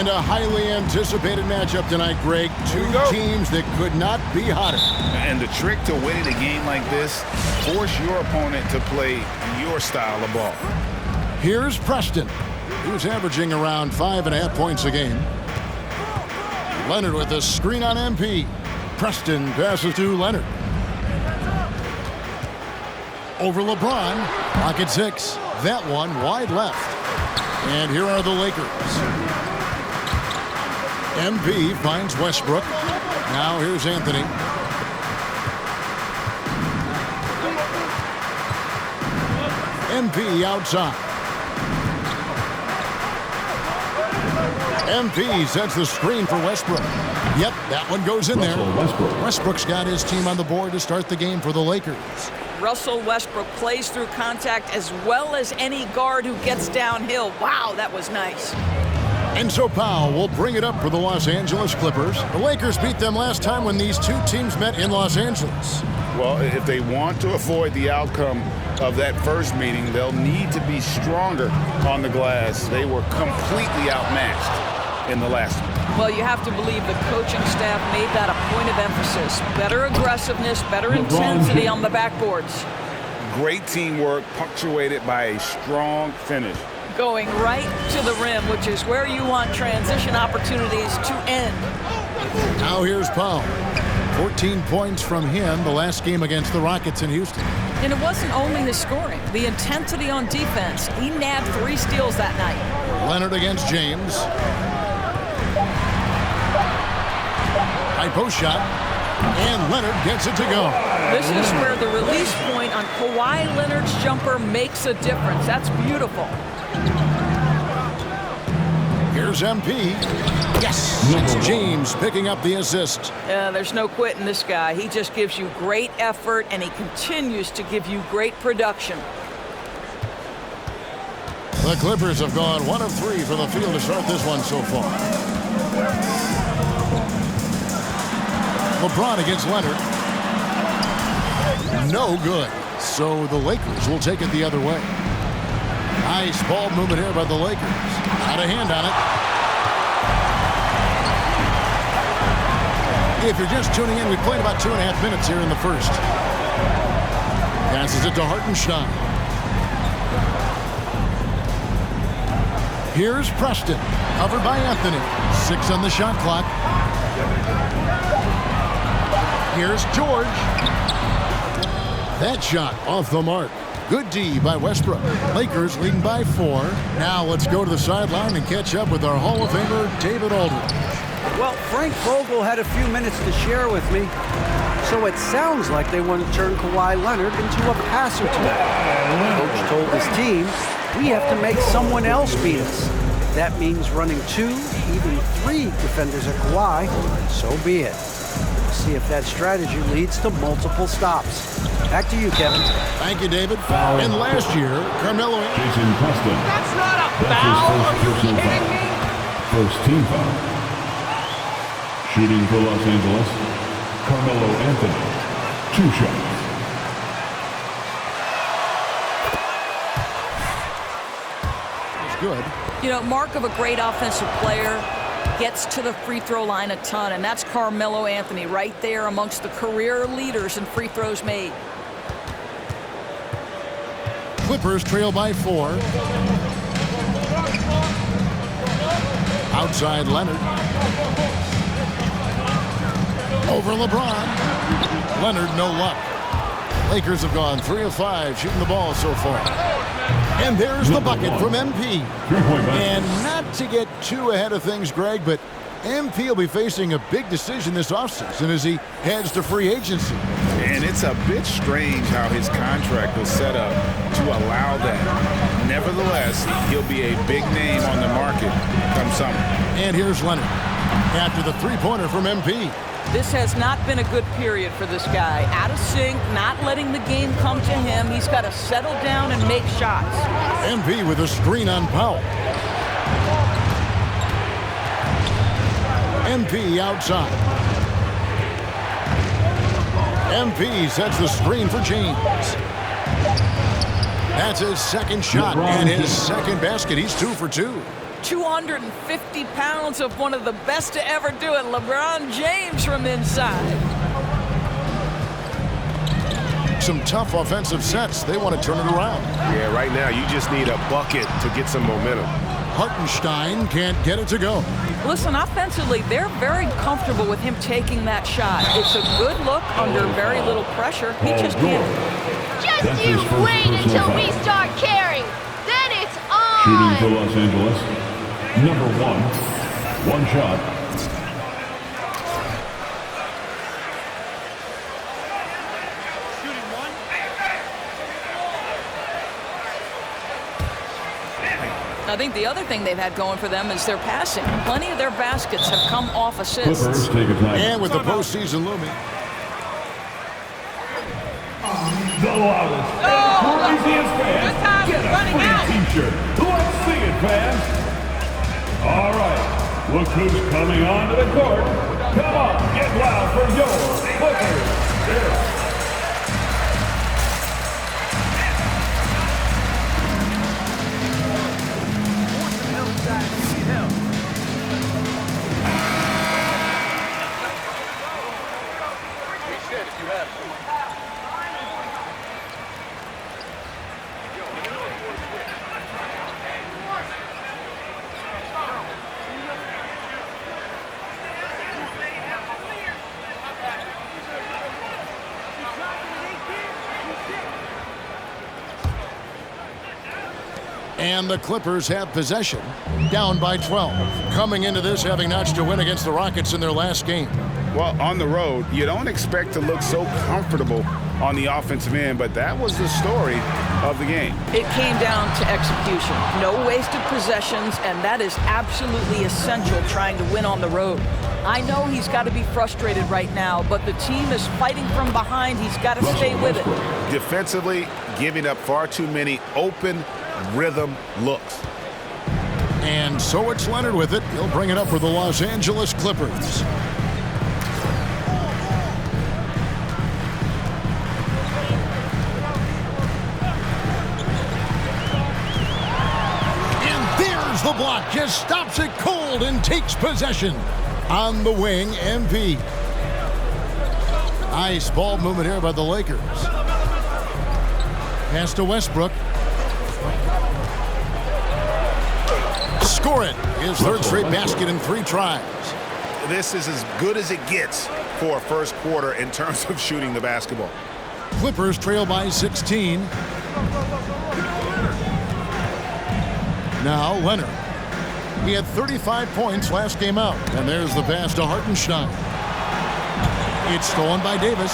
And a highly anticipated matchup tonight, Greg. Two teams that could not be hotter. And the trick to winning a game like this, force your opponent to play your style of ball. Here's Preston, who's averaging around 5.5 points a game. Leonard with a screen on MP. Preston passes to Leonard. Over LeBron. Pocket 6. That one wide left. And here are the Lakers. MP finds Westbrook. Now here's Anthony. MP outside. MP sets the screen for Westbrook. Yep, that one goes in there. Westbrook's got his team on the board to start the game for the Lakers. Russell Westbrook plays through contact as well as any guard who gets downhill. Wow, that was nice. And so Powell will bring it up for the Los Angeles Clippers. The Lakers beat them last time when these two teams met in Los Angeles. Well, if they want to avoid the outcome of that first meeting, they'll need to be stronger on the glass. They were completely outmatched in the last one. Well, you have to believe the coaching staff made that a point of emphasis. Better aggressiveness, better intensity on the backboards. Great teamwork punctuated by a strong finish. Going right to the rim, which is where you want transition opportunities to end. Now here's Powell. 14 points from him the last game against the Rockets in Houston. And it wasn't only his scoring. The intensity on defense. He nabbed 3 steals that night. Leonard against James. High post shot. And Leonard gets it to go. This is where the release point on Kawhi Leonard's jumper makes a difference. That's beautiful. Here's MP. Yes! It's James picking up the assist. There's no quitting this guy. He just gives you great effort, and he continues to give you great production. The Clippers have gone 1 of 3 from the field to start this one so far. LeBron against Leonard. No good. So the Lakers will take it the other way. Nice ball movement here by the Lakers. Out of hand on it. If you're just tuning in, we played about 2.5 minutes here in the first. Passes it to Hartenstein. Here's Preston, covered by Anthony. 6 on the shot clock. Here's George. That shot off the mark. Good D by Westbrook. Lakers leading by 4. Now let's go to the sideline and catch up with our Hall of Famer, David Aldridge. Well, Frank Vogel had a few minutes to share with me, so it sounds like they want to turn Kawhi Leonard into a passer today. Coach told his team, we have to make someone else beat us. If that means running 2, even 3 defenders at Kawhi, so be it. We'll see if that strategy leads to multiple stops. Back to you, Kevin. Thank you, David. And last year, Carmelo... Jason Preston. That's not a That's foul. his first personal foul. First team foul. Shooting for Los Angeles, Carmelo Anthony. 2 shots. It's good. You know, mark of a great offensive player, gets to the free throw line a ton, and that's Carmelo Anthony right there amongst the career leaders in free throws made. Clippers trail by 4. Outside Leonard. Over LeBron. Leonard, no luck. Lakers have gone 3 of 5 shooting the ball so far. And there's the bucket from MP. And not to get too ahead of things, Greg, but MP will be facing a big decision this offseason as he heads to free agency. And it's a bit strange how his contract was set up to allow that. Nevertheless, he'll be a big name on the market come summer. And here's Leonard after the three-pointer from MP. This has not been a good period for this guy. Out of sync, not letting the game come to him. He's got to settle down and make shots. MP with a screen on Powell. MP outside. MP sets the screen for James. That's his second shot and his second basket. He's 2 for 2. 250 pounds of one of the best to ever do it, LeBron James from inside. Some tough offensive sets. They want to turn it around. Yeah, right now you just need a bucket to get some momentum. Hartenstein can't get it to go. Listen, offensively, they're very comfortable with him taking that shot. It's a good look under very little pressure. He just can't. Just you wait until we start caring. Then it's on. Shooting for Los Angeles. Number 1. One shot. I think the other thing they've had going for them is their passing. Plenty of their baskets have come off assists. Clippers take a time. And with the postseason looming. The loudest and craziest fans get a free t-shirt. Let's see it, fans. All right, look who's coming onto the court. Come on, get loud for your Clippers. And the Clippers have possession, down by 12. Coming into this, having notched a win against the Rockets in their last game. Well, on the road, you don't expect to look so comfortable on the offensive end, but that was the story of the game. It came down to execution. No wasted possessions, and that is absolutely essential trying to win on the road. I know he's got to be frustrated right now, but the team is fighting from behind. He's got to stay with it. Defensively, giving up far too many open rhythm looks. And so it's Leonard with it. He'll bring it up for the Los Angeles Clippers. And there's the block. Just stops it cold and takes possession. On the wing, MP. Nice ball movement here by the Lakers. Pass to Westbrook. Score it. His third straight basket in 3 tries. This is as good as it gets for a first quarter in terms of shooting the basketball. Clippers trail by 16. Now Leonard. He had 35 points last game out. And there's the pass to Hartenstein. It's stolen by Davis.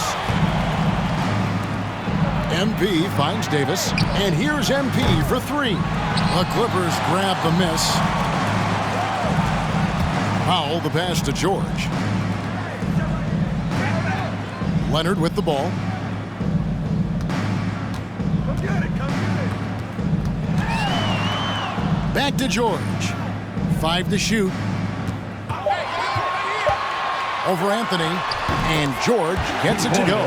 MP finds Davis. And here's MP for 3. The Clippers grab the miss. Powell the pass to George. Leonard with the ball. Back to George. 5 to shoot. Over Anthony. And George gets it to go.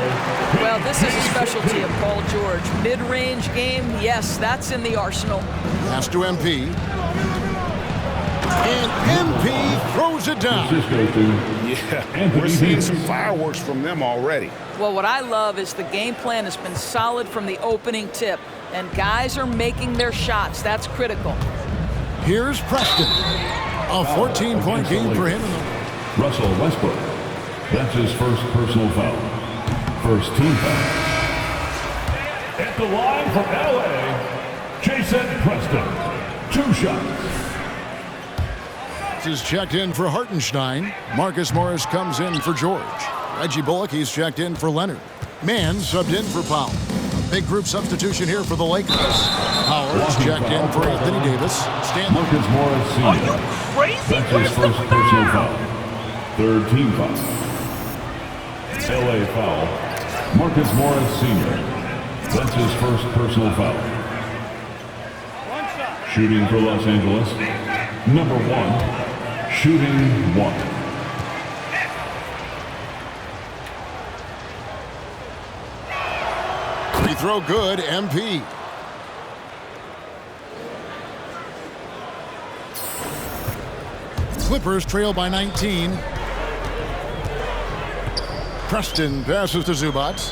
Well, this is a specialty of Paul George. Mid-range game, yes, that's in the arsenal. Pass to MP. And MP throws it down. Yeah, we're seeing some fireworks from them already. Well, what I love is the game plan has been solid from the opening tip. And guys are making their shots. That's critical. Here's Preston. A 14-point game for him. Russell Westbrook. That's his first personal foul. First team foul. At the line from L.A., Jason Preston. 2 shots. This is checked in for Hartenstein. Marcus Morris comes in for George. Reggie Bullock, he's checked in for Leonard. Mann subbed in for Powell. A big group substitution here for the Lakers. Howard's checked in for Anthony Davis. Stanley. Marcus Morris Sr. Are you crazy? That's his first personal foul. Third team foul. L.A. foul. Marcus Morris Sr. That's his first personal foul. Shooting for Los Angeles. Number 1. Shooting 1. Free throw good, MP. Clippers trail by 19. Preston passes to Zubats.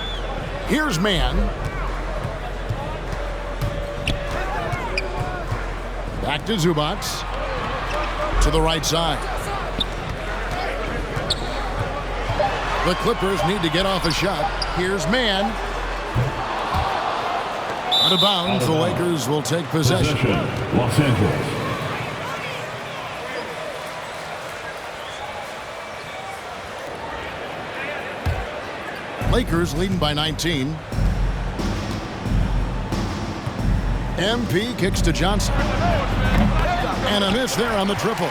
Here's Mann. Back to Zubats. To the right side. The Clippers need to get off a shot. Here's Mann. Out of bounds, the Lakers will take possession. Los Angeles. Lakers leading by 19. MP kicks to Johnson. And a miss there on the triple.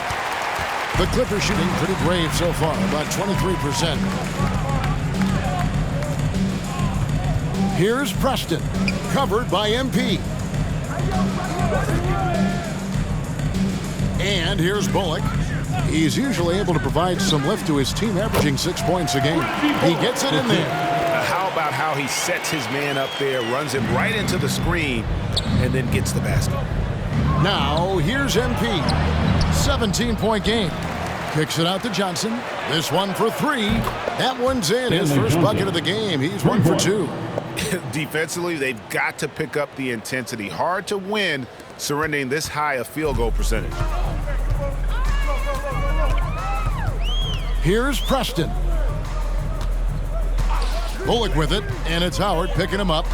The Clippers shooting pretty brave so far, about 23%. Here's Preston, covered by MP. And here's Bullock. He's usually able to provide some lift to his team, averaging 6 points a game. He gets it in there. How about how he sets his man up there, runs him right into the screen, and then gets the basket? Now, here's MP. 17-point game. Kicks it out to Johnson. This one for three. That one's in. His first bucket of the game. He's 1 for 2. Defensively, they've got to pick up the intensity. Hard to win surrendering this high a field goal percentage. Here's Preston. Bullock with it, and it's Howard picking him up.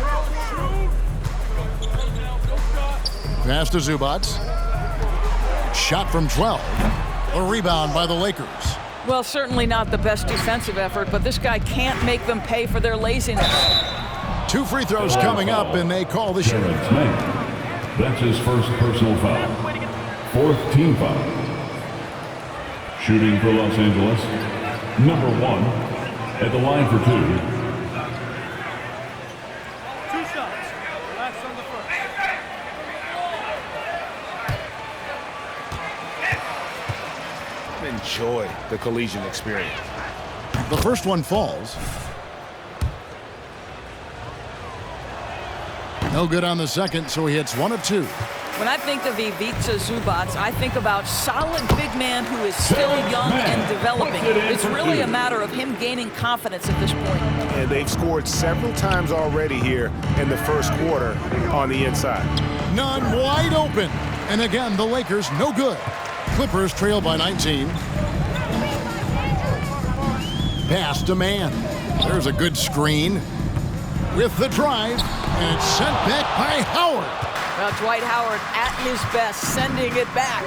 Pass to Zubats. Shot from 12. A rebound by the Lakers. Well, certainly not the best defensive effort, but this guy can't make them pay for their laziness. 2 free throws coming up, and they call the shot. That's his first personal foul. 4th team foul. Shooting for Los Angeles, number 1 at the line for 2. Enjoy the collegiate experience. The first one falls. No good on the second, so he hits 1 of 2. When I think of Ivica Zubats, I think about solid big man who is still young and developing. It's really a matter of him gaining confidence at this point. And they've scored several times already here in the first quarter on the inside. None wide open. And again, the Lakers no good. Clippers trail by 19. Pass to Mann. There's a good screen. With the drive, and it's sent back by Howard. Well, Dwight Howard at his best, sending it back.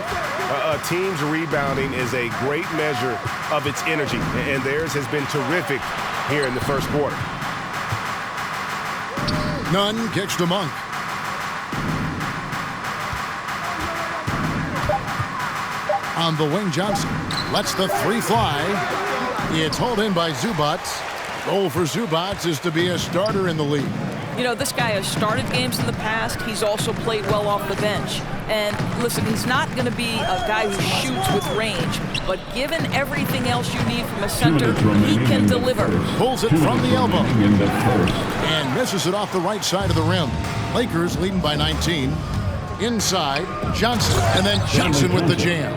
A team's rebounding is a great measure of its energy, and theirs has been terrific here in the first quarter. Nunn kicks to Monk. On the wing, Johnson lets the 3 fly. It's hauled in by Zubats. Goal for Zubats is to be a starter in the league. You know, this guy has started games in the past. He's also played well off the bench. And listen, he's not going to be a guy who shoots with range, but given everything else you need from a center, he can deliver. Pulls it from the elbow and misses it off the right side of the rim. Lakers leading by 19. Inside, Johnson, and then Johnson with the jam.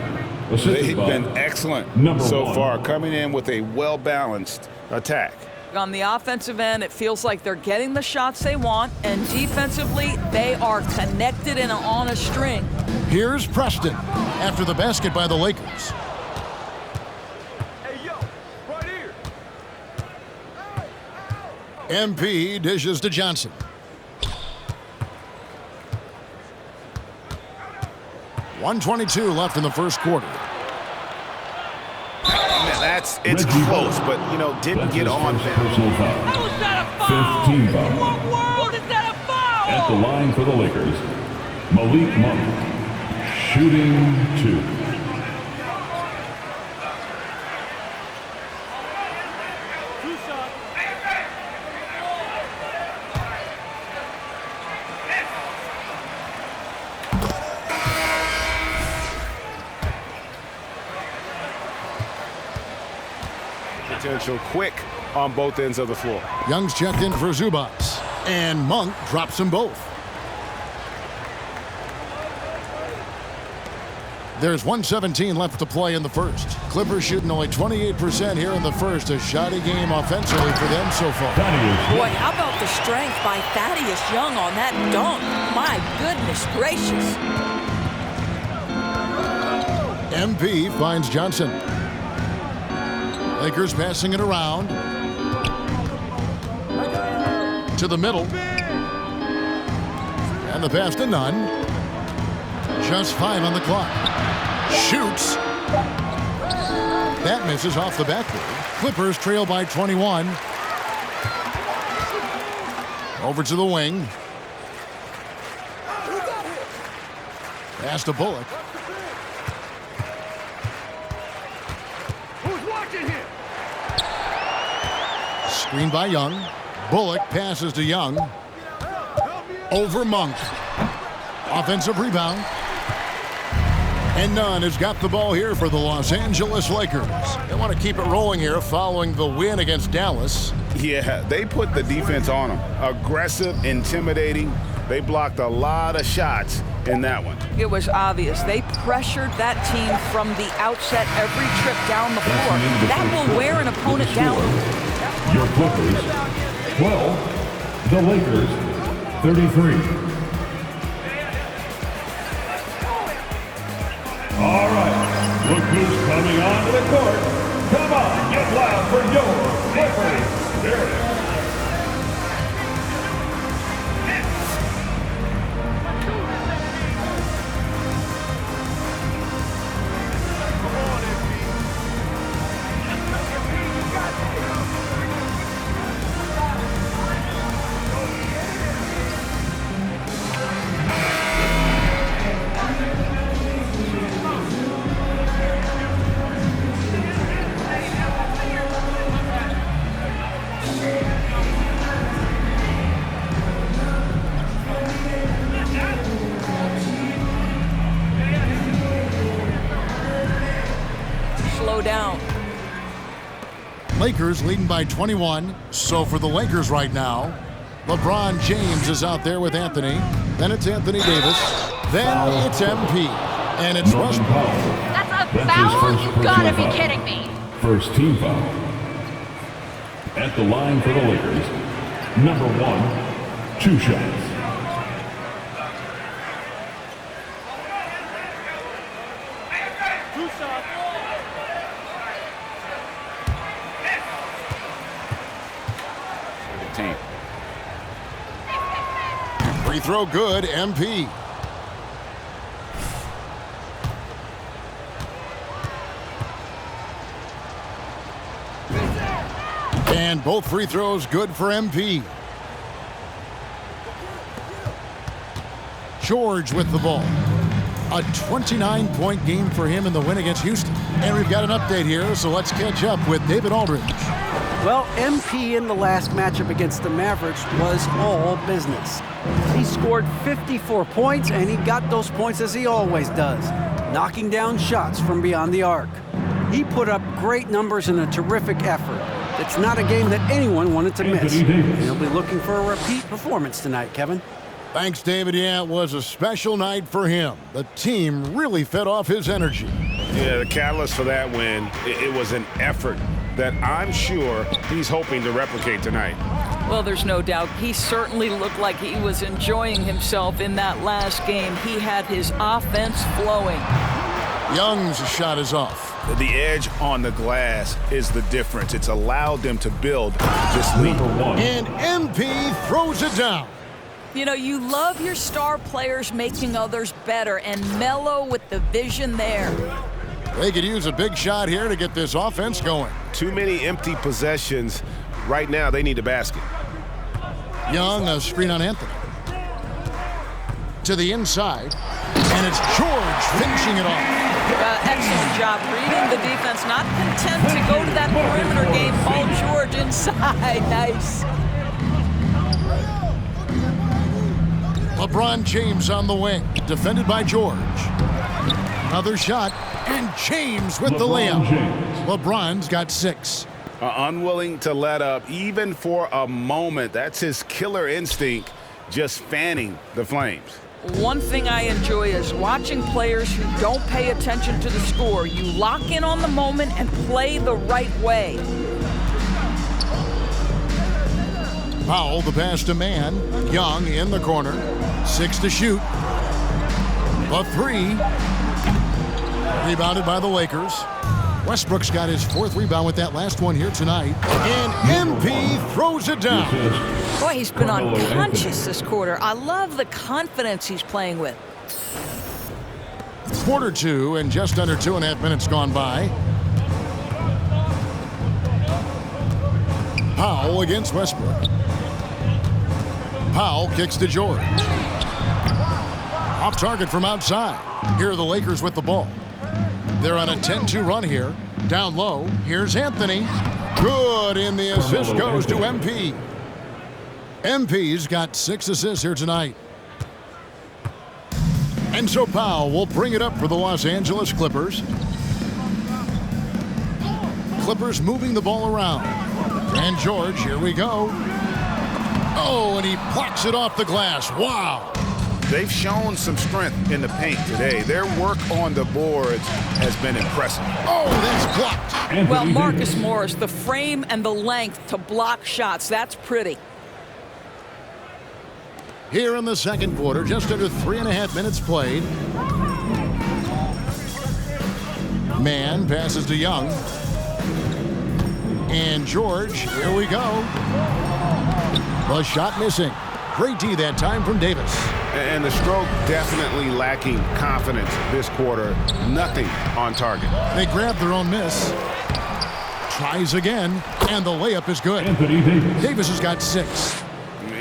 They've been excellent so far, coming in with a well-balanced attack. On the offensive end, it feels like they're getting the shots they want, and defensively, they are connected and on a string. Here's Preston after the basket by the Lakers. Hey, yo, right here. MP dishes to Johnson. .122 left in the first quarter. It's close, but, you know, didn't get on there. Personal foul. How is that a foul? 15 foul. What world is that a foul? At the line for the Lakers, Malik Monk, shooting 2. Two shots. Potential quick on both ends of the floor. Young's checked in for Zubats, and Monk drops them both. There's 1:17 left to play in the first. Clippers shooting only 28% here in the first. A shoddy game offensively for them so far. Boy, how about the strength by Thaddeus Young on that dunk? My goodness gracious. MP finds Johnson. Lakers passing it around. To the middle. And the pass to Nunn. Just 5 on the clock. Shoots. That misses off the backboard. Clippers trail by 21. Over to the wing. Pass to Bullock. Who's watching here? Screen by Young. Bullock passes to Young. Over Monk. Offensive rebound. And Nunn has got the ball here for the Los Angeles Lakers. They want to keep it rolling here following the win against Dallas. Yeah, they put the defense on them. Aggressive, intimidating. They blocked a lot of shots in that one. It was obvious. They pressured that team from the outset every trip down the floor. That will wear an opponent down. Your Clippers, 12. The Lakers, 33. All right, look who's coming onto the court. Come on, get loud for your Clippers. There it is. Down. Lakers leading by 21. So for the Lakers right now, LeBron James is out there with Anthony. Then it's Anthony Davis. Then it's MP. And it's Westbrook. That's a foul? You gotta be kidding me. First team foul. At the line for the Lakers, number 1, 2 shots. Free throw good, MP. And both free throws good for MP. George with the ball. A 29-point game for him in the win against Houston. And we've got an update here, so let's catch up with David Aldridge. Well, MP in the last matchup against the Mavericks was all business. He scored 54 points, and he got those points as he always does, knocking down shots from beyond the arc. He put up great numbers in a terrific effort. It's not a game that anyone wanted to miss. He'll be looking for a repeat performance tonight, Kevin. Thanks, David. Yeah, it was a special night for him. The team really fed off his energy. Yeah, the catalyst for that win, it was an effort that I'm sure he's hoping to replicate tonight. Well, there's no doubt. He certainly looked like he was enjoying himself in that last game. He had his offense flowing. Young's shot is off. The edge on the glass is the difference. It's allowed them to build this lead. And MP throws it down. You know, you love your star players making others better, and Melo with the vision there. They could use a big shot here to get this offense going. Too many empty possessions. Right now, they need a basket. Young, a screen on Anthony. To the inside, and it's George finishing it off. Excellent job reading the defense, not content to go to that perimeter game. Paul George inside, nice. LeBron James on the wing, defended by George. Another shot, and James with the layup. LeBron's got 6. Unwilling to let up, even for a moment. That's his killer instinct, just fanning the flames. One thing I enjoy is watching players who don't pay attention to the score. You lock in on the moment and play the right way. Powell, the pass to Mann. Young in the corner. 6 to shoot. A 3. Rebounded by the Lakers. Westbrook's got his 4th rebound with that last one here tonight. And MP throws it down. Boy, he's been unconscious this quarter. I love the confidence he's playing with. Quarter 2 and just under 2.5 minutes gone by. Powell against Westbrook. Powell kicks to George. Off target from outside. Here are the Lakers with the ball. They're on a 10-2 run here. Down low. Here's Anthony. Good, and the assist goes to MP. MP's got 6 assists here tonight. And so Powell will bring it up for the Los Angeles Clippers. Clippers moving the ball around. And George, here we go. Oh, and he blocks it off the glass. Wow. They've shown some strength in the paint today. Their work on the boards has been impressive. Oh, that's blocked. Well, Marcus Morris, the frame and the length to block shots, that's pretty. Here in the second quarter, just under 3.5 minutes played. Mann passes to Young. And George, here we go. The shot missing. Great D that time from Davis. And the stroke definitely lacking confidence this quarter. Nothing on target. They grab their own miss. Tries again, and the layup is good. Anthony Davis. Davis has got 6.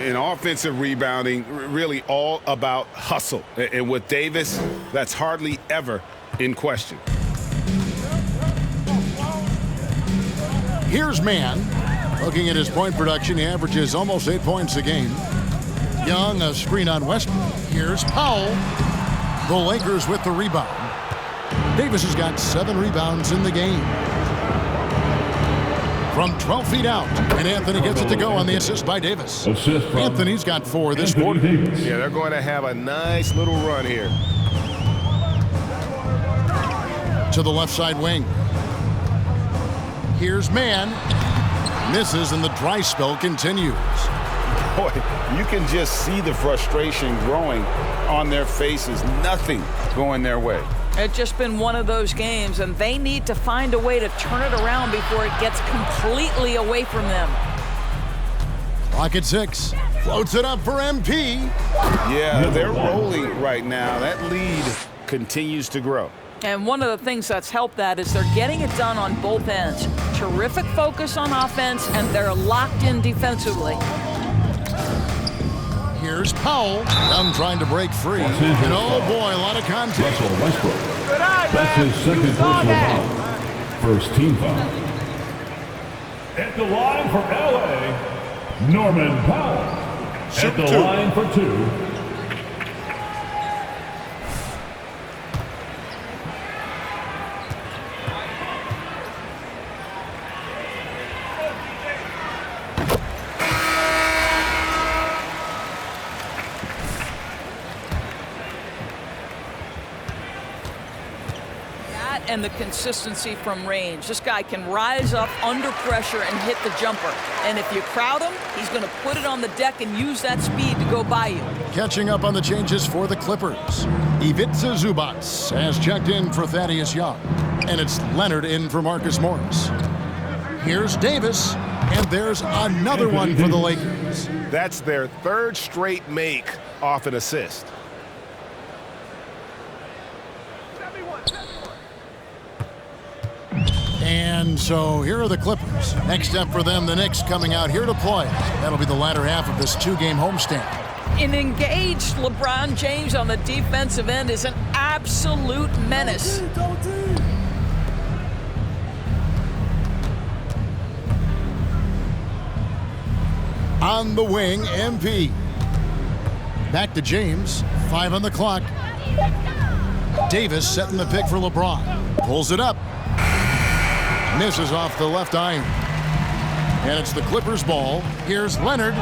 In offensive rebounding, really all about hustle. And with Davis, that's hardly ever in question. Here's Mann. Looking at his point production, he averages almost 8 points a game. Young, a screen on Westbrook. Here's Powell. The Lakers with the rebound. Davis has got 7 rebounds in the game. From 12 feet out, and Anthony gets it to go on the assist by Davis. Assist from Anthony's got 4 this Anthony quarter. Davis. Yeah, they're going to have a nice little run here. To the left side wing. Here's Mann. Misses, and the dry spell continues. Boy, you can just see the frustration growing on their faces. Nothing going their way. It's just been one of those games, and they need to find a way to turn it around before it gets completely away from them. Clock at 6. Floats it up for MP. Yeah, they're rolling right now. That lead continues to grow. And one of the things that's helped that is they're getting it done on both ends. Terrific focus on offense, and they're locked in defensively. Here's Powell. I'm trying to break free. And oh boy, a lot of contact. Russell Westbrook. That's his second personal foul. First team foul. At the line for LA, Norman Powell. At the line for 2. And the consistency from range. This guy can rise up under pressure and hit the jumper. And if you crowd him, he's going to put it on the deck and use that speed to go by you. Catching up on the changes for the Clippers. Ivica Zubac has checked in for Thaddeus Young. And it's Leonard in for Marcus Morris. Here's Davis. And there's another one for the Lakers. That's their 3rd straight make off an assist. And so here are the Clippers. Next up for them, the Knicks coming out here to play. That'll be the latter half of this 2-game homestand. An engaged LeBron James on the defensive end is an absolute menace. On the wing, MP. Back to James. 5 on the clock. Davis setting the pick for LeBron. Pulls it up. Misses off the left iron. And it's the Clippers' ball. Here's Leonard.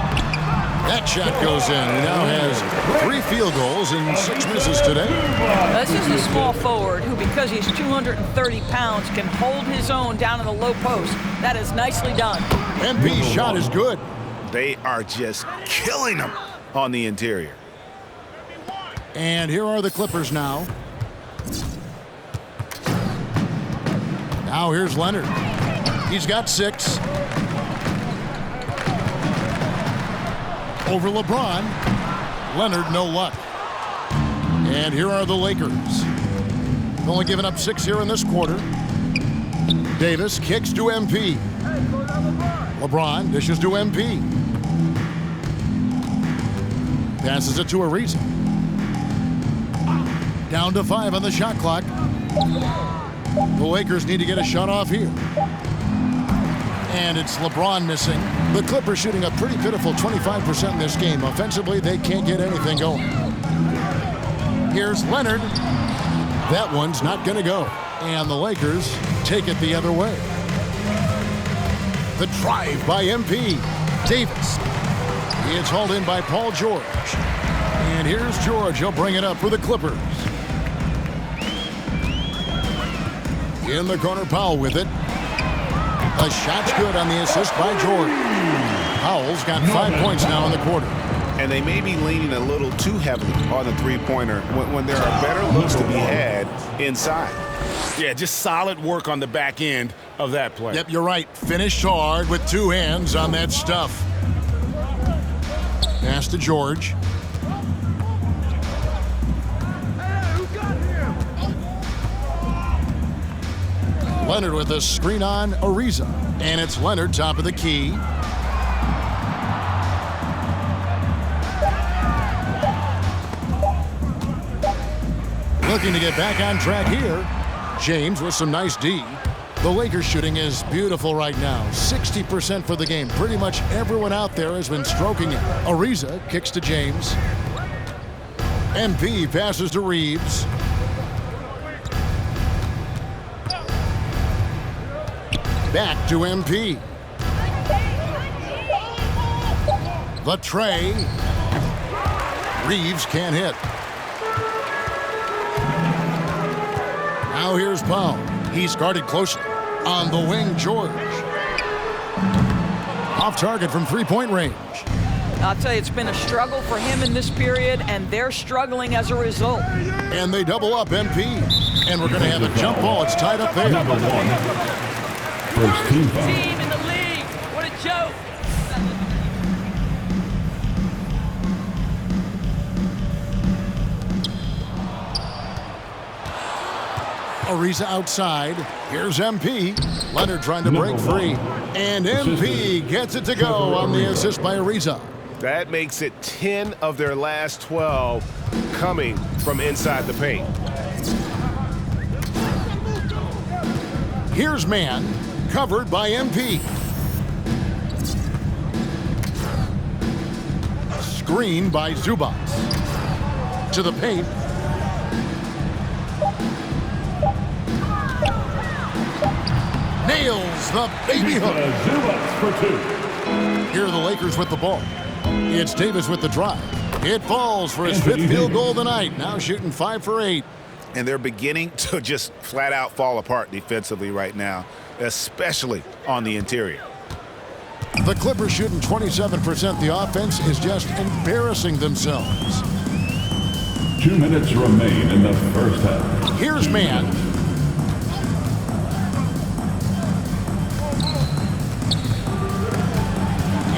That shot goes in. He now has 3 field goals and 6 misses today. This is a small forward who, because he's 230 pounds, can hold his own down in the low post. That is nicely done. MP's shot is good. They are just killing them on the interior. And here are the Clippers now. Now here's Leonard. He's got 6. Over LeBron. Leonard, no luck. And here are the Lakers. Only giving up 6 here in this quarter. Davis kicks to MP. LeBron dishes to MP. Passes it to Ariza. Down to 5 on the shot clock. The Lakers need to get a shot off here. And it's LeBron missing. The Clippers shooting a pretty pitiful 25% in this game. Offensively, they can't get anything going. Here's Leonard. That one's not going to go. And the Lakers take it the other way. The drive by MP. Davis. It's hauled in by Paul George. And here's George. He'll bring it up for the Clippers. In the corner, Powell with it. The shot's good on the assist by George. Powell's got 5 points now in the quarter. And they may be leaning a little too heavily on the three-pointer when there are better looks to be had inside. Yeah, just solid work on the back end of that play. Yep, you're right. Finished hard with 2 hands on that stuff. Pass to George. Leonard with a screen on Ariza. And it's Leonard top of the key. Looking to get back on track here. James with some nice D. The Lakers shooting is beautiful right now. 60% for the game. Pretty much everyone out there has been stroking it. Ariza kicks to James. MP passes to Reeves. Back to MP. The tray. Reeves can't hit. Now here's Powell. He's guarded closely. On the wing, George. Off target from 3-point range. I'll tell you, it's been a struggle for him in this period, and they're struggling as a result. And they double up MP. And we're going to have a jump ball. It's tied up there. Number 1. First team foul. Team in the league. What a joke. Ariza outside. Here's MP. Leonard trying to break free. And MP gets it to go on the assist by Ariza. That makes it 10 of their last 12 coming from inside the paint. Here's man. Covered by MP. Screen by Zubac. To the paint. Nails the baby hook. Zubac for 2. Here are the Lakers with the ball. It's Davis with the drive. It falls for his 5th field goal of the night. Now shooting 5 for 8. And they're beginning to just flat out fall apart defensively right now, especially on the interior. The Clippers shooting 27%. The offense is just embarrassing themselves. 2 minutes remain in the first half. Here's man.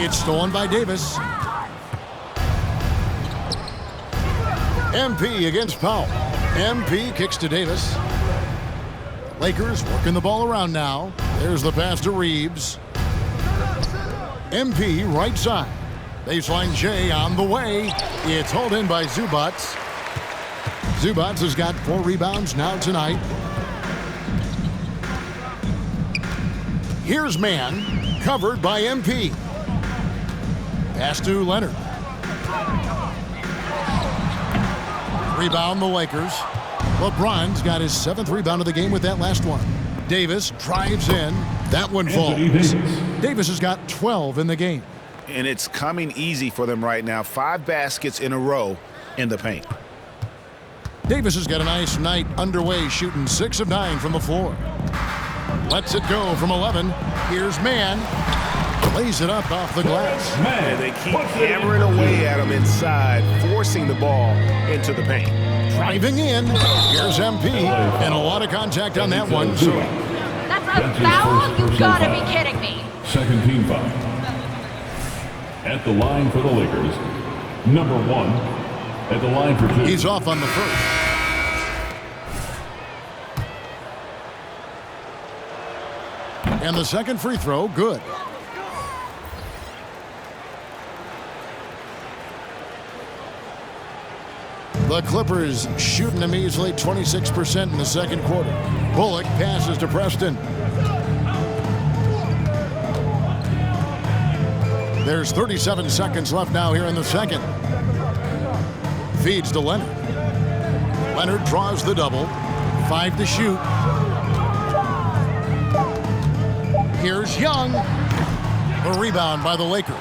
It's stolen by Davis. MP against Powell. MP kicks to Davis. Lakers working the ball around now. There's the pass to Reeves. MP right side. Baseline J on the way. It's hauled in by Zubac. Zubac has got 4 rebounds now tonight. Here's man. Covered by MP. Pass to Leonard. Rebound the Lakers. LeBron's got his 7th rebound of the game with that last one. Davis drives in. That one falls. Davis has got 12 in the game. and it's coming easy for them right now. 5 baskets in a row in the paint. Davis has got a nice night underway, shooting 6 of 9 from the floor. Lets it go from 11. Here's Mann. Lays it up off the glass. And they keep hammering away at him inside, forcing the ball into the paint. Driving in. Here's MP. And a lot of contact on that one. So That's a foul? You gotta be kidding me. Second team foul. At the line for the Lakers, number 1. At the line for 2. he's off on the first. And the second free throw, good. The Clippers shooting a measly 26% in the second quarter. Bullock passes to Preston. There's 37 seconds left now here in the second. Feeds to Leonard. Leonard draws the double. 5 to shoot. Here's Young. The rebound by the Lakers.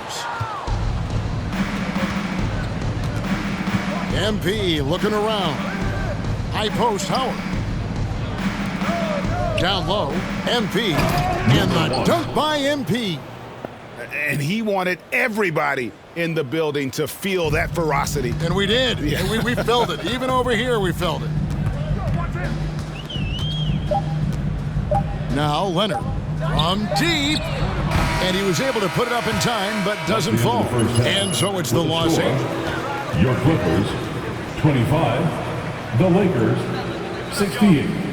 MP looking around. High post, Howard. Down low, MP. And the dunk by MP. And he wanted everybody in the building to feel that ferocity. And we did. Yeah. And we felt it. Even over here, we felt it. Now Leonard from deep. And he was able to put it up in time, but doesn't fall. And so it's the Los Angeles. Your Clippers, 25. The Lakers, 68.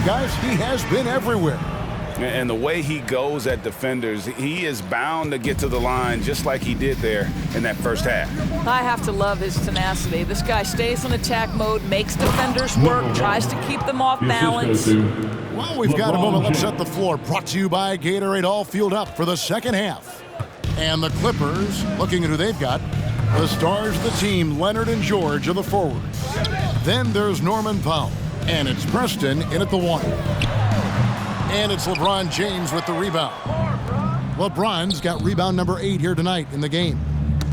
Guys, he has been everywhere. And the way he goes at defenders, he is bound to get to the line just like he did there in that first half. I have to love his tenacity. This guy stays in attack mode, makes defenders work, tries to keep them off balance. Well, we've got a moment. Let's set the floor. Brought to you by Gatorade, all fueled up for the second half. And the Clippers, looking at who they've got, the stars of the team, Leonard and George, are the forwards. Then there's Norman Powell. And it's Preston in at the 1. And it's LeBron James with the rebound. LeBron's got rebound number 8 here tonight in the game.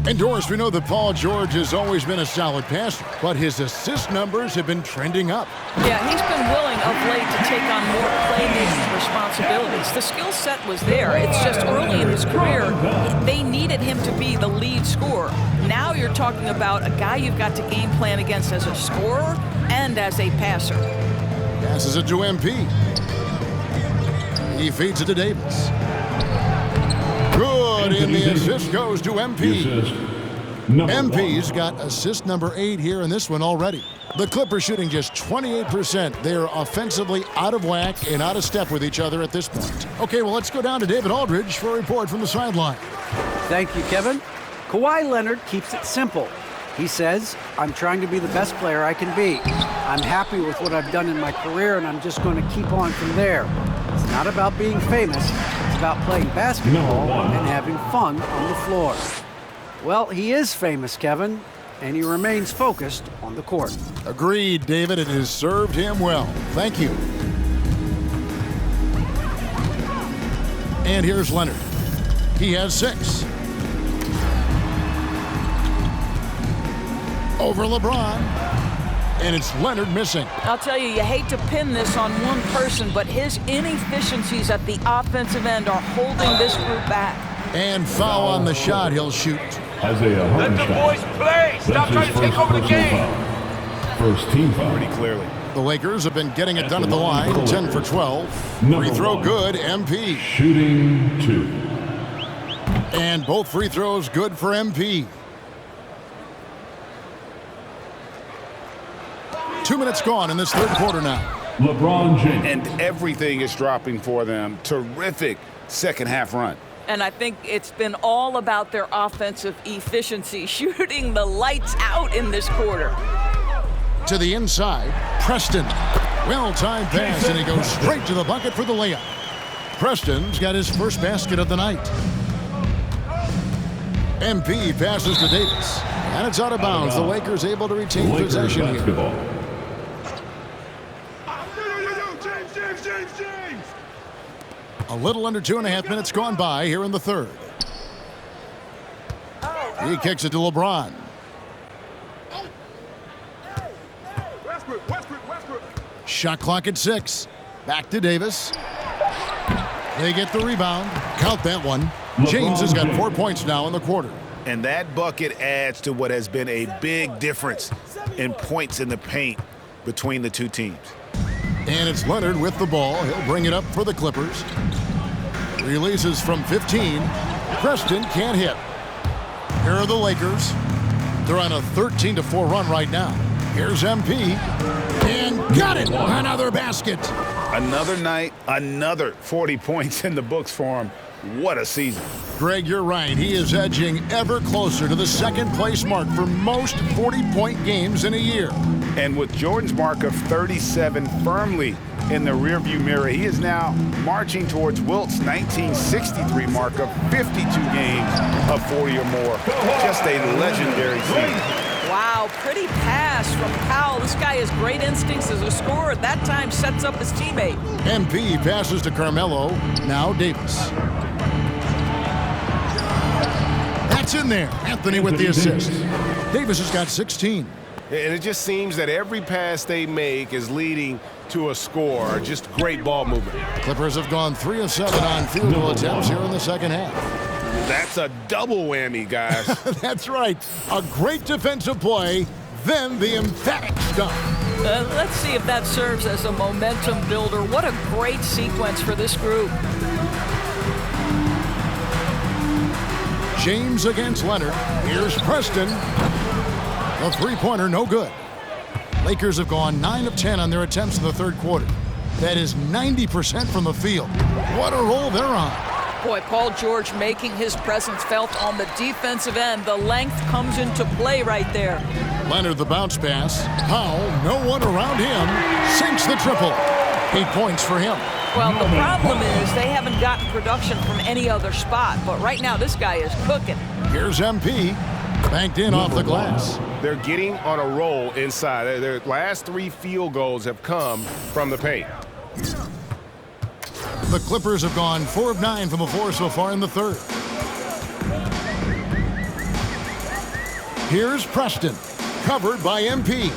And Doris, we know that Paul George has always been a solid passer, but his assist numbers have been trending up. Yeah, he's been willing of late to take on more playmaking responsibilities. The skill set was there. It's just early in his career, they needed him to be the lead scorer. Now you're talking about a guy you've got to game plan against as a scorer and as a passer. Passes it to MP. He feeds it to Davis. Good, and the assist goes to MP. MP's got assist number 8 here in this one already. The Clippers shooting just 28%. They're offensively out of whack and out of step with each other at this point. Okay, well, let's go down to David Aldridge for a report from the sideline. Thank you, Kevin. Kawhi Leonard keeps it simple. He says, I'm trying to be the best player I can be. I'm happy with what I've done in my career, and I'm just going to keep on from there. It's not about being famous. It's about playing basketball and having fun on the floor. Well, he is famous, Kevin, and he remains focused on the court. Agreed, David. It has served him well. Thank you. And here's Leonard. He has 6. Over LeBron. And it's Leonard missing. I'll tell you, you hate to pin this on one person, but his inefficiencies at the offensive end are holding this group back. And foul on the shot. He'll shoot. Isaiah Let the boys play. Stop trying to take over the game. First team foul. Pretty clearly. The Lakers have been getting it done at the line. 10 for 12. Free throw good. MP. Shooting 2. And both free throws good for MP. 2 minutes gone in this third quarter now. LeBron James. And everything is dropping for them. Terrific second half run. And I think it's been all about their offensive efficiency, shooting the lights out in this quarter. To the inside, Preston. Well-timed pass, and he goes straight to the bucket for the layup. Preston's got his first basket of the night. MP passes to Davis, and it's out of bounds. The Lakers able to retain possession here. A little under 2.5 minutes gone by here in the third. He kicks it to LeBron. Shot clock at 6. Back to Davis. They get the rebound. Count that one. James has got 4 points now in the quarter. And that bucket adds to what has been a big difference in points in the paint between the two teams. And it's Leonard with the ball. He'll bring it up for the Clippers. Releases from 15. Preston can't hit. Here are the Lakers. They're on a 13-4 run right now. Here's MP. And got it! Another basket. Another night, another 40 points in the books for him. What a season. Greg, you're right. He is edging ever closer to the second place mark for most 40-point games in a year. And with Jordan's mark of 37 firmly in the rearview mirror, he is now marching towards Wilt's 1963 mark of 52 games of 40 or more. Just a legendary season. Wow, pretty pass from Powell. This guy has great instincts as a scorer. At that time, sets up his teammate. MP passes to Carmelo. Now Davis. That's in there. Anthony with the assist. Davis has got 16. And it just seems that every pass they make is leading to a score. Just great ball movement. Clippers have gone 3 of 7 on field goal attempts here in the second half. That's a double whammy, guys. That's right. A great defensive play, then the emphatic stuff. Let's see if that serves as a momentum builder. What a great sequence for this group. James against Leonard. Here's Preston. The three-pointer, no good. Lakers have gone 9 of 10 on their attempts in the third quarter. That is 90% from the field. What a roll they're on. Boy, Paul George making his presence felt on the defensive end. The length comes into play right there. Leonard, the bounce pass. Powell, no one around him, sinks the triple. 8 points for him. Well, the problem is they haven't gotten production from any other spot, but right now this guy is cooking. Here's MP, banked in off the glass. They're getting on a roll inside. Their last 3 field goals have come from the paint. The Clippers have gone 4 of 9 from the floor so far in the third. Here's Preston, covered by MP.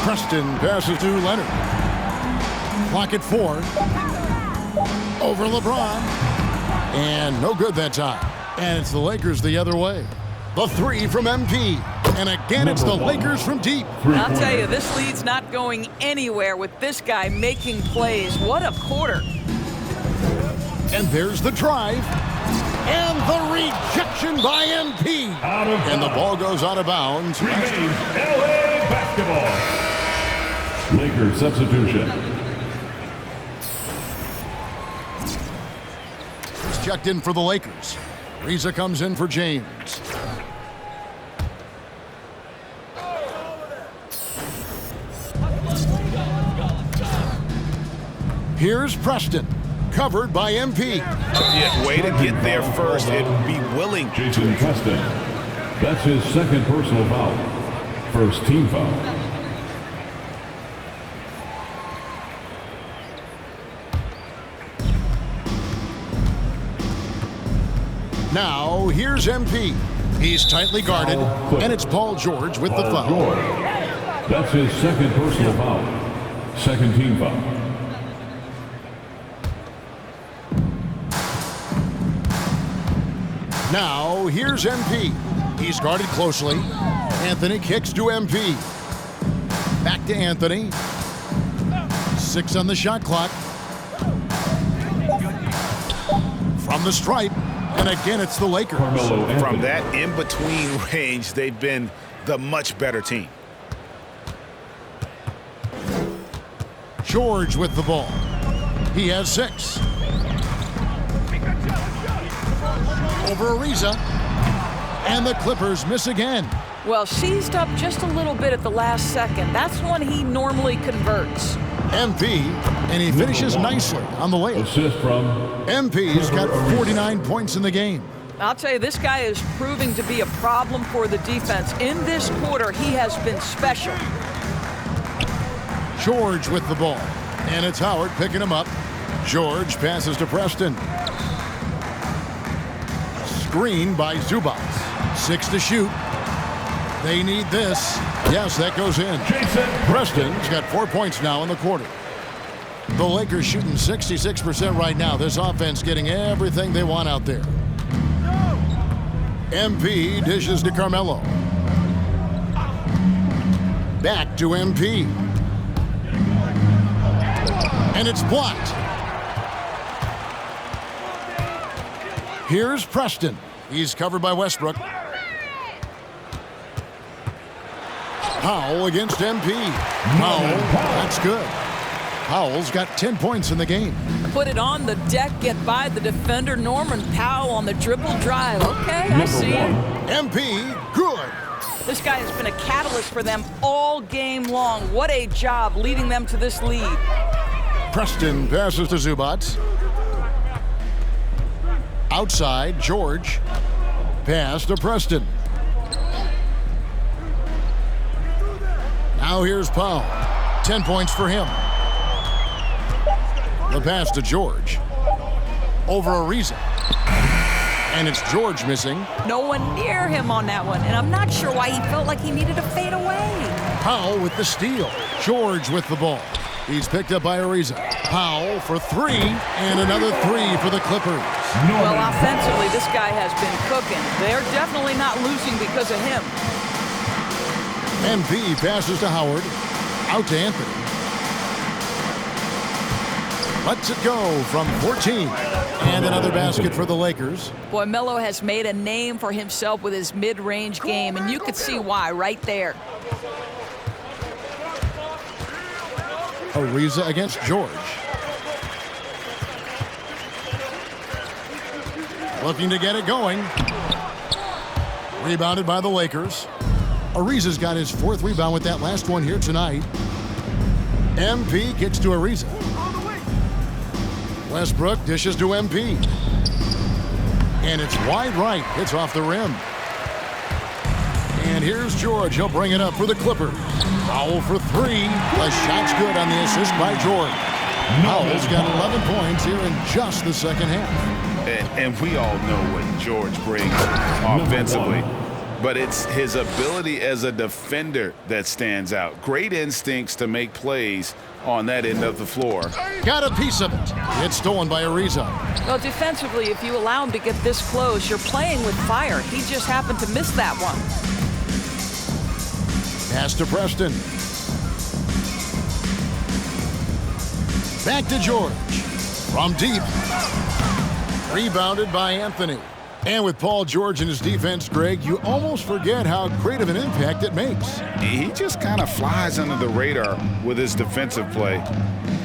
Preston passes to Leonard. Clock at 4. Over LeBron. And no good that time. And it's the Lakers the other way. The 3 from MP. And again, it's the Lakers from deep. I'll tell you, this lead's not going anywhere with this guy making plays. What a quarter. And there's the drive. And the rejection by MP. And the ball goes out of bounds. Remains LA basketball. Lakers substitution. He's checked in for the Lakers. Reza comes in for James. Here's Preston, covered by MP. Yeah, way to get there first and be willing. Jason Preston. That's his second personal foul. First team foul. Now, here's MP. He's tightly guarded, and it's Paul George with the foul. George. That's his second personal foul. Second team foul. Now, here's MP. He's guarded closely. Anthony kicks to MP. Back to Anthony. 6 on the shot clock. From the stripe. And again, it's the Lakers. From that in-between range, they've been the much better team. George with the ball. He has 6. Over Ariza. And the Clippers miss again. Well, seized up just a little bit at the last second. That's when he normally converts. MP, and he finishes nicely on the layup. Assist from MP's got 49 points in the game. I'll tell you, this guy is proving to be a problem for the defense. In this quarter, he has been special. George with the ball. And it's Howard picking him up. George passes to Preston. Screen by Zubac. 6 to shoot. They need this. Yes, that goes in. Preston's got 4 points now in the quarter. The Lakers shooting 66% right now. This offense getting everything they want out there. MP dishes to Carmelo. Back to MP. And it's blocked. Here's Preston. He's covered by Westbrook. Powell against MP. Powell, that's good. Powell's got 10 points in the game. Put it on the deck, get by the defender. Norman Powell on the dribble drive. Okay, I see it. MP, good. This guy has been a catalyst for them all game long. What a job leading them to this lead. Preston passes to Zubac. Outside, George. Pass to Preston. Now here's Powell. 10 points for him. The pass to George. Over Ariza. And it's George missing. No one near him on that one, and I'm not sure why he felt like he needed to fade away. Powell with the steal. George with the ball. He's picked up by Ariza. Powell for 3, and another 3 for the Clippers. Well, offensively, this guy has been cooking. They're definitely not losing because of him. MP passes to Howard. Out to Anthony. Lets it go from 14. And another basket for the Lakers. Boy, Melo has made a name for himself with his mid-range game, and you could see why right there. Ariza against George. Looking to get it going. Rebounded by the Lakers. Ariza's got his 4th rebound with that last one here tonight. MP gets to Ariza. Westbrook dishes to MP. And it's wide right. It's off the rim. And here's George. He'll bring it up for the Clippers. Powell for 3. The shot's good on the assist by George. Powell's got 11 points here in just the second half. And we all know what George brings offensively. But it's his ability as a defender that stands out. Great instincts to make plays on that end of the floor. Got a piece of it. It's stolen by Ariza. Well, defensively, if you allow him to get this close, you're playing with fire. He just happened to miss that one. Pass to Preston. Back to George. From deep. Rebounded by Anthony. And with Paul George in his defense, Greg, you almost forget how great of an impact it makes. He just kind of flies under the radar with his defensive play.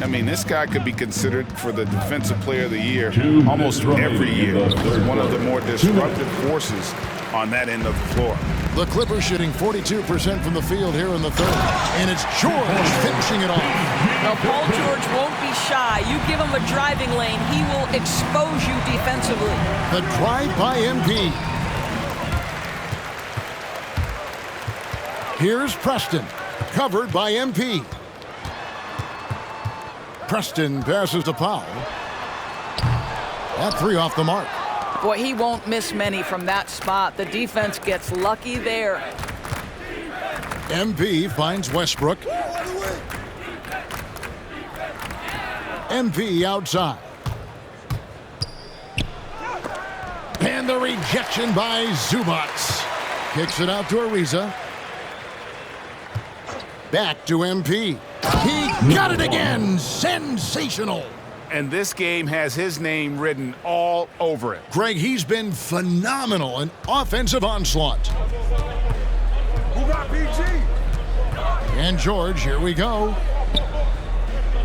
I mean, this guy could be considered for the Defensive Player of the Year almost every year. One of the more disruptive forces on that end of the floor. The Clippers shooting 42% from the field here in the 3rd. And it's George finishing it off. Now, Paul George won't be shy. You give him a driving lane, he will expose you defensively. The drive by MP. Here's Preston, covered by MP. Preston passes to Powell. That 3 off the mark. Boy, he won't miss many from that spot. The defense gets lucky there. MP finds Westbrook. MP outside. And the rejection by Zubac. Kicks it out to Ariza. Back to MP. He got it again. Sensational. And this game has his name written all over it. Greg, he's been phenomenal in offensive onslaught. And George, here we go.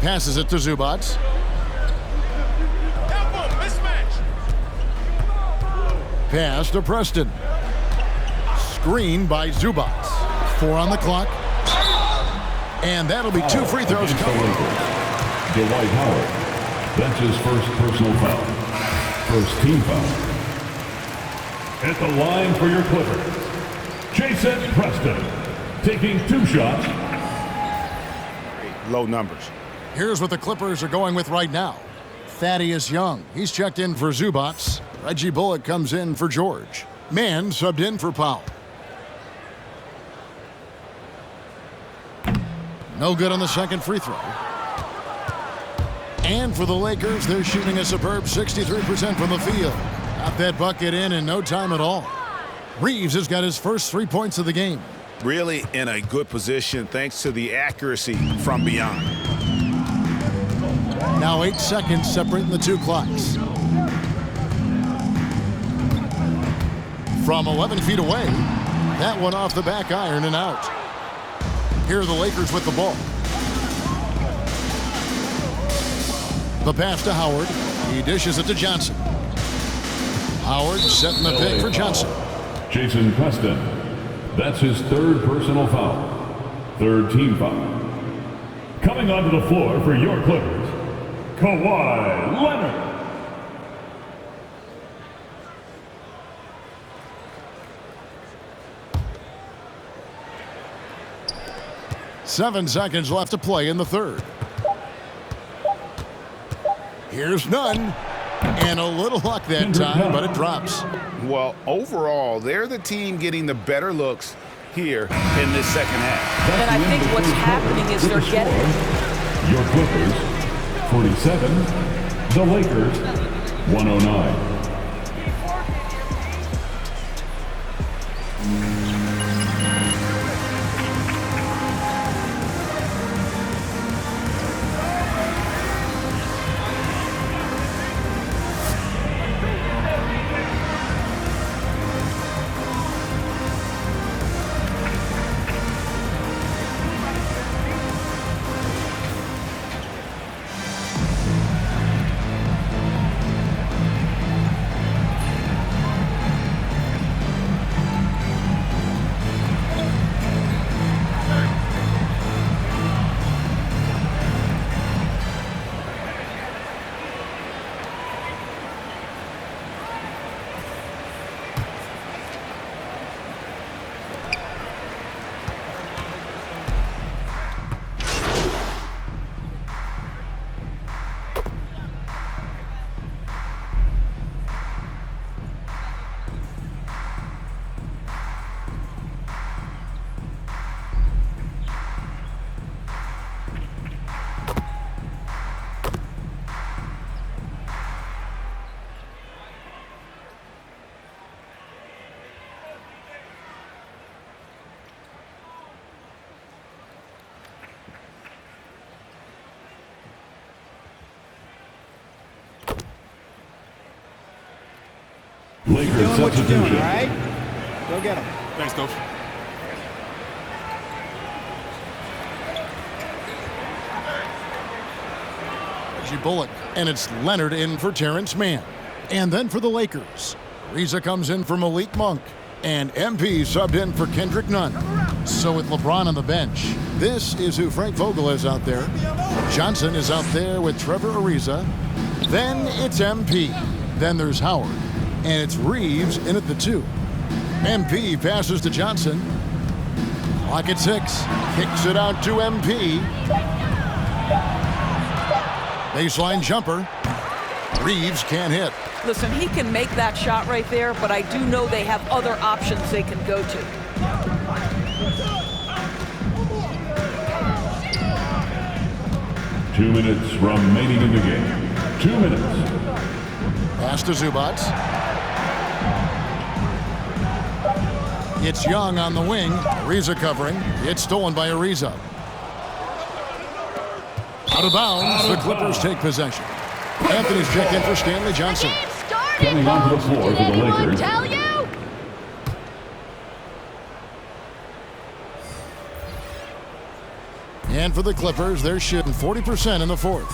Passes it to Zubats. Pass to Preston. Screen by Zubats. 4 on the clock. And that'll be 2 free throws coming. Dwight Howard. That's his first personal foul. First team foul. At the line for your Clippers, Jason Preston. Taking 2 shots. Low numbers. Here's what the Clippers are going with right now. Thaddeus Young, he's checked in for Zubats. Reggie Bullock comes in for George. Mann subbed in for Powell. No good on the second free throw. And for the Lakers, they're shooting a superb 63% from the field. Got that bucket in no time at all. Reeves has got his first 3 points of the game. Really in a good position thanks to the accuracy from beyond. Now 8 seconds separating the 2 clocks. From 11 feet away, that one off the back iron and out. Here are the Lakers with the ball. The pass to Howard. He dishes it to Johnson. Howard setting the pick for Johnson. Jason Preston. That's his 3rd personal foul. 3rd team foul. Coming onto the floor for your Clippers, Kawhi Leonard. Seven seconds left to play in the 3rd. Here's none. And a little luck that time, but it drops. Well, overall, they're the team getting the better looks here in this second half. And I think what's happening is they're getting your Clippers, 47. The Lakers, 109. Lakers Doing what you're doing, all substitution. right? Go get him. Thanks, Coach. Reggie Bullock. And it's Leonard in for Terrence Mann. And then for the Lakers, Ariza comes in for Malik Monk. And MP subbed in for Kendrick Nunn. So with LeBron on the bench, this is who Frank Vogel is out there. Johnson is out there with Trevor Ariza. Then it's MP. Then there's Howard. And it's Reeves in at the 2. MP passes to Johnson. Clock at 6. Kicks it out to MP. Baseline jumper. Reeves can't hit. Listen, he can make that shot right there, but I do know they have other options they can go to. Two minutes remaining in the game. 2 minutes. Pass to Zubats. It's Young on the wing. Ariza covering. It's stolen by Ariza. Out of bounds. The Clippers take possession. Anthony's checked in for Stanley Johnson. Coming onto the floor for the Lakers. Tell you? And for the Clippers, they're shooting 40% in the fourth.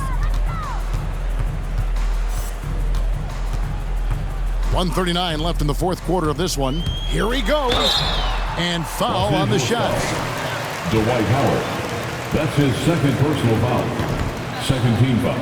1:39 left in the fourth quarter of this one. Here he goes. And foul on the shot. Dwight Howard. That's his second personal foul. Second team foul.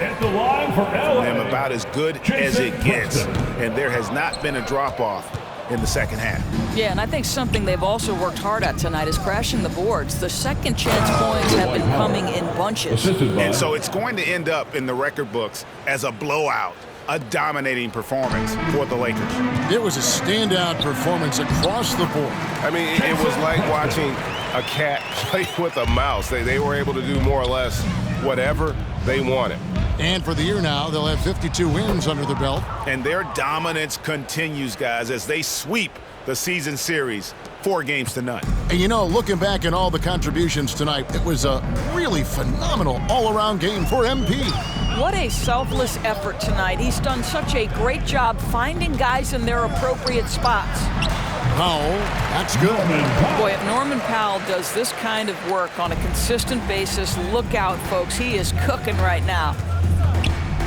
At the line for LA. Them about as good as it gets. And there has not been a drop-off in the second half. Yeah, and I think something they've also worked hard at tonight is crashing the boards. The second chance points have been coming in bunches. And so it's going to end up in the record books as a blowout, a dominating performance for the Lakers. It was a standout performance across the board. I mean, it was like watching a cat play with a mouse. They were able to do more or less whatever they wanted. And for the year now, they'll have 52 wins under their belt. And their dominance continues, guys, as they sweep the season series 4 games to none. And you know, looking back at all the contributions tonight, it was a really phenomenal all-around game for MP. What a selfless effort tonight. He's done such a great job finding guys in their appropriate spots. Powell, that's good. Boy, if Norman Powell does this kind of work on a consistent basis, look out, folks. He is cooking right now.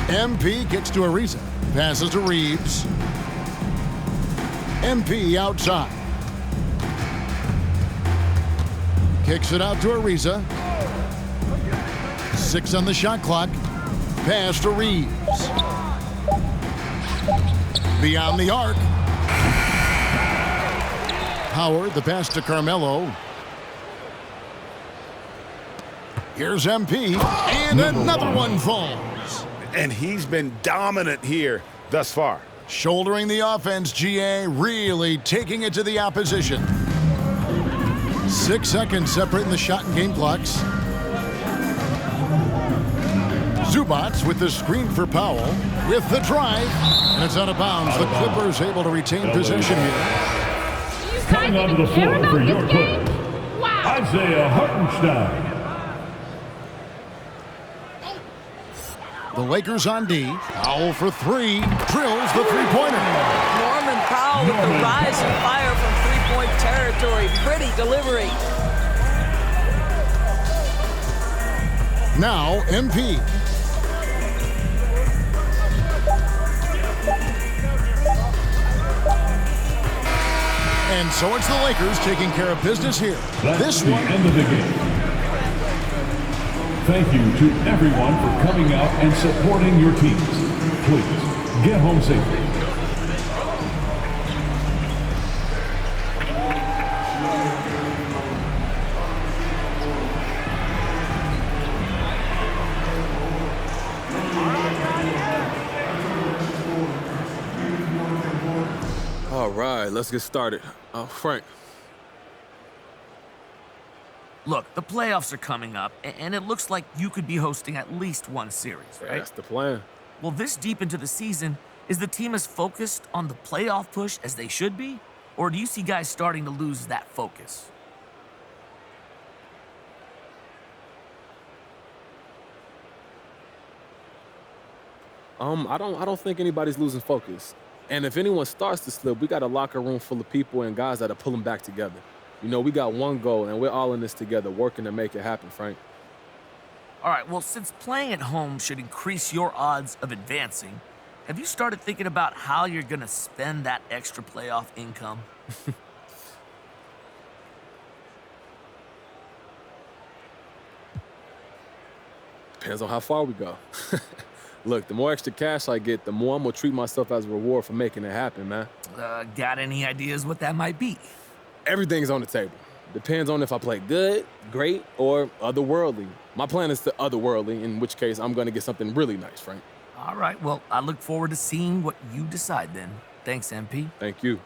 MP gets to Ariza. Passes to Reeves. MP outside. Kicks it out to Ariza. 6 on the shot clock. Pass to Reeves. Beyond the arc. Howard, the pass to Carmelo. Here's MP, and another one falls. And he's been dominant here thus far. Shouldering the offense, GA really taking it to the opposition. 6 seconds separating the shot and game clocks. Zubats with the screen for Powell with the drive, and it's out of bounds. The Clippers able to retain possession here. Coming onto the floor for your Clippers, Isaiah Hartenstein. The Lakers on D. Powell for 3. Drills the three-pointer. Norman Powell with the rise and fire from three-point territory. Pretty delivery. Now MP. And so it's the Lakers taking care of business here. That's This the one. end of the game. Thank you to everyone for coming out and supporting your teams. Please, get home safely. All right, let's get started. Frank. Look, the playoffs are coming up, and it looks like you could be hosting at least one series, right? That's the plan. Well, this deep into the season, is the team as focused on the playoff push as they should be? Or do you see guys starting to lose that focus? I don't think anybody's losing focus. And if anyone starts to slip, we got a locker room full of people and guys that are pulling back together. You know, we got one goal, and we're all in this together, working to make it happen, Frank. All right, well, since playing at home should increase your odds of advancing, have you started thinking about how you're going to spend that extra playoff income? Depends on how far we go. Look, the more extra cash I get, the more I'm going to treat myself as a reward for making it happen, man. Got any ideas what that might be? Everything's on the table. Depends on if I play good, great, or otherworldly. My plan is to otherworldly, in which case I'm going to get something really nice, Frank. All right, well, I look forward to seeing what you decide then. Thanks, MP. Thank you.